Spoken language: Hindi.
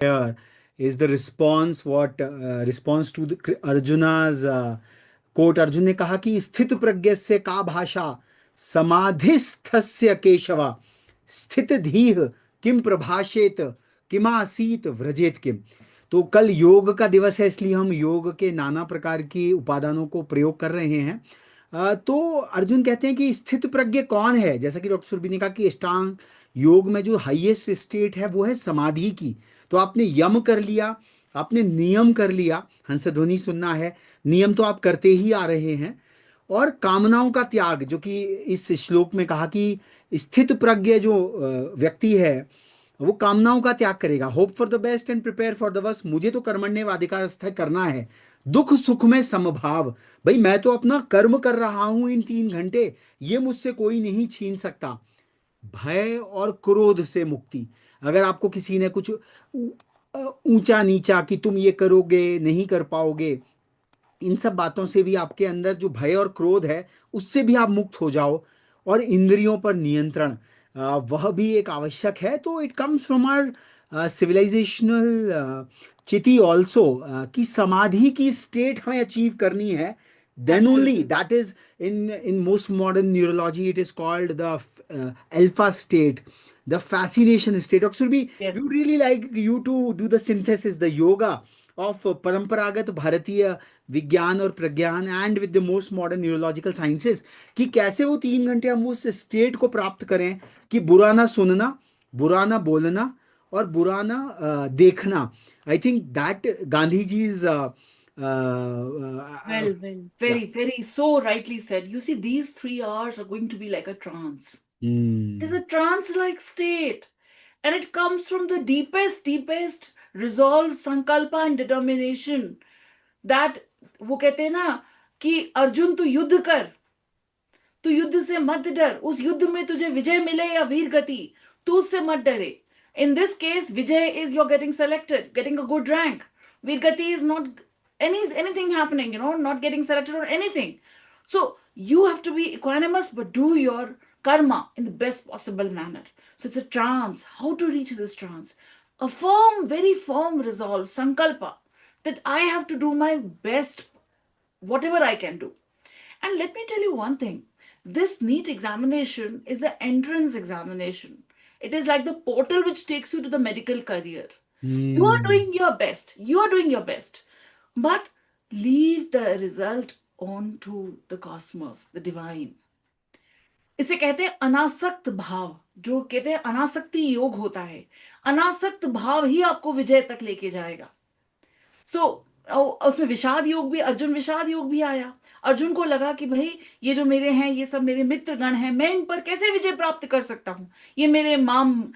here is the response what response to the Arjuna's quote. Arjun ने कहा कि स्थित प्रज्ञस्य का भाषा समाधिस्थस्य केशव स्थित धीह किम प्रभाषेत किमासीत व्रजेत किम। तो कल योग का दिवस है, इसलिए हम योग के नाना प्रकार की उपादानों को प्रयोग कर रहे हैं। तो अर्जुन कहते हैं कि स्थित प्रज्ञ कौन है। जैसा कि डॉक्टर सुरभि ने कहा कि अष्टांग योग में जो हाईएस्ट स्टेट है वो है समाधि की। तो आपने यम कर लिया, आपने नियम कर लिया, हंसध्वनि सुनना है, नियम तो आप करते ही आ रहे हैं। और कामनाओं का त्याग, जो कि इस श्लोक में कहा कि स्थित प्रज्ञ जो व्यक्ति है वो कामनाओं का त्याग करेगा। Hope for the best and prepare for the worst. मुझे तो कर्मण्येवाधिकारस्थ करना है, दुख सुख में समभाव। भाई मैं तो अपना कर्म कर रहा हूं इन 3 घंटे, ये मुझसे कोई नहीं छीन सकता। भय और क्रोध से मुक्ति। अगर आपको किसी ने कुछ ऊंचा नीचा कि तुम ये करोगे नहीं कर पाओगे, इन सब बातों से भी आपके अंदर जो भय और क्रोध है उससे भी आप मुक्त हो जाओ। और इंद्रियों पर नियंत्रण, वह भी एक आवश्यक है। तो it comes from our civilisational चिति ऑल्सो, कि समाधि की स्टेट हमें अचीव करनी है। Then only that is in most modern neurology it is called the alpha state, the fascination state. Dr. Surbi, Yes. we would really like you to do the synthesis, the yoga of परंपरागत भारतीय विज्ञान और प्रज्ञान and with the most modern neurological sciences, कि कैसे वो 3 घंटे हम उस स्टेट को प्राप्त करें कि बुरा ना सुनना, बुरा ना बोलना और बुरा ना देखना। I think that Gandhi ji is Well, very, so rightly said. You see, these 3 hours are going to be like a trance. It's a trance-like state. And it comes from the deepest resolve, sankalpa and determination. That वो कहते हैं ना कि अर्जुन तू युद्ध कर, तू युद्ध से मत डर, उस युद्ध में तुझे विजय मिले या वीर गति, तू उससे मत डरे. In this case, Vijay is you're getting selected, getting a good rank. Virgati is not anything happening, not getting selected or anything. So you have to be equanimous, but do your karma in the best possible manner. So it's a trance. How to reach this trance? A firm, very firm resolve, sankalpa, that I have to do my best, whatever I can do. And let me tell you one thing. This NEET examination is the entrance examination. It is like the portal which takes you to the medical career. You are doing your best. You are doing your best. But leave the result on to the cosmos, the divine. इसे कहते हैं अनासक्त भाव, जो कहते हैं अनासक्ति योग होता है. अनासक्त भाव ही आपको विजय तक लेके जाएगा. सो उसमें विषाद योग भी, अर्जुन विषाद योग भी आया. अर्जुन को लगा कि भाई ये जो मेरे हैं ये सब मेरे मित्रगण हैं, मैं इन पर कैसे विजय प्राप्त कर सकता हूं, ये मेरे माम